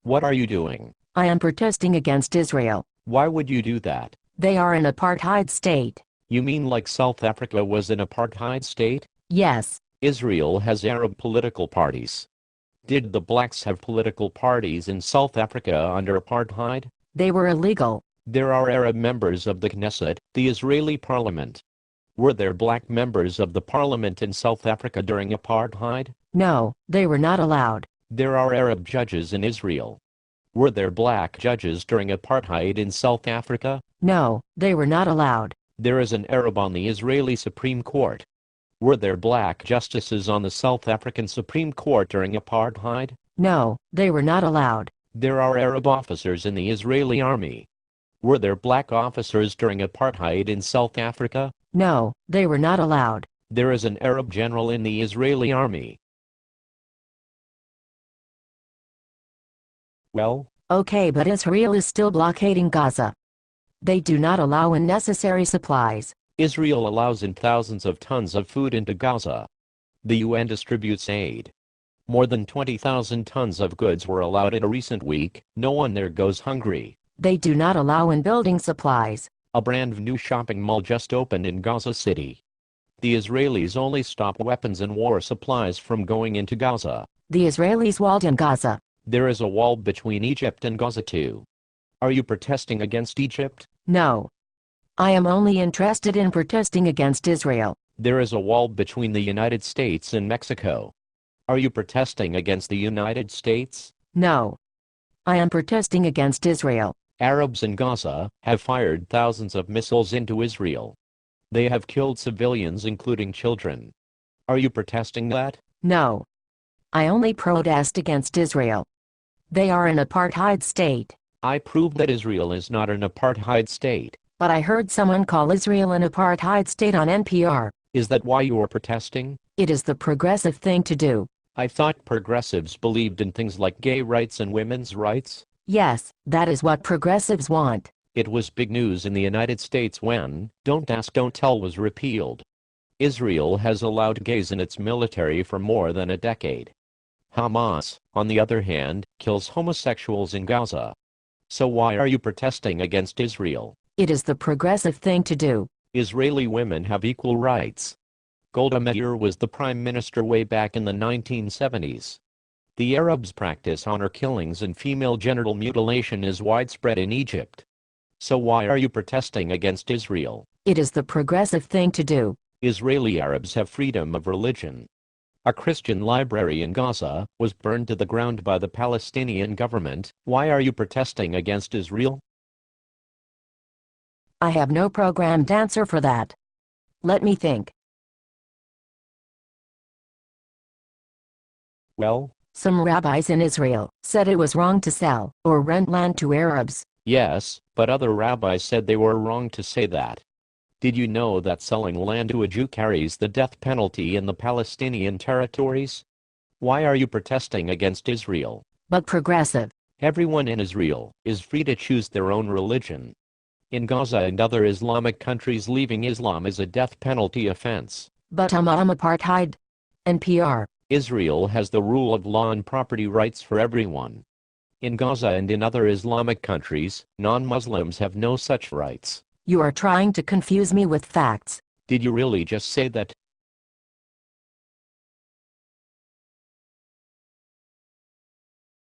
What are you doing? I am protesting against Israel. Why would you do that? They are an apartheid state. You mean like South Africa was an apartheid state? Yes. Israel has Arab political parties. Did the blacks have political parties in South Africa under apartheid? They were illegal. There are Arab members of the Knesset, the Israeli parliament. Were there black members of the parliament in South Africa during apartheid? No, they were not allowed. There are Arab judges in Israel. Were there black judges during apartheid in South Africa? No, they were not allowed. There is an Arab on the Israeli Supreme Court. Were there black justices on the South African Supreme Court during apartheid? No, they were not allowed. There are Arab officers in the Israeli army. Were there black officers during apartheid in South Africa? No, they were not allowed. There is an Arab general in the Israeli army. Well, Okay, but Israel is still blockading Gaza. They do not allow unnecessary supplies. Israel allows in thousands of tons of food into Gaza. The UN distributes aid. More than 20,000 tons of goods were allowed in a recent week. No one there goes hungry. They do not allow in building supplies. A brand new shopping mall just opened in Gaza City. The Israelis only stop weapons and war supplies from going into Gaza. The Israelis walled in Gaza. There is a wall between Egypt and Gaza too. Are you protesting against Egypt? No. I am only interested in protesting against Israel. There is a wall between the United States and Mexico. Are you protesting against the United States? No. I am protesting against Israel. Arabs in Gaza have fired thousands of missiles into Israel. They have killed civilians including children. Are you protesting that? No. I only protest against Israel. They are an apartheid state. I prove that Israel is not an apartheid state. But I heard someone call Israel an apartheid state on NPR. Is that why you are protesting? It is the progressive thing to do. I thought progressives believed in things like gay rights and women's rights. Yes, that is what progressives want. It was big news in the United States when Don't Ask, Don't Tell was repealed. Israel has allowed gays in its military for more than a decade. Hamas, on the other hand, kills homosexuals in Gaza. So why are you protesting against Israel? It is the progressive thing to do. Israeli women have equal rights. Golda Meir was the prime minister way back in the 1970s. The Arabs practice honor killings and female genital mutilation is widespread in Egypt. So why are you protesting against Israel? It is the progressive thing to do. Israeli Arabs have freedom of religion. A Christian library in Gaza was burned to the ground by the Palestinian government. Why are you protesting against Israel? I have no programmed answer for that. Let me think. Well, Some rabbis in Israel said it was wrong to sell or rent land to Arabs. yes, but other rabbis said they were wrong to say that. Did you know that selling land to a Jew carries the death penalty in the Palestinian territories? Why are you protesting against Israel? But progressive. Everyone in Israel is free to choose their own religion. In Gaza and other Islamic countries, leaving Islam is a death penalty offense. But apartheid. NPR. Israel has the rule of law and property rights for everyone. In Gaza and in other Islamic countries, non-Muslims have no such rights. You are trying to confuse me with facts. Did you really just say that?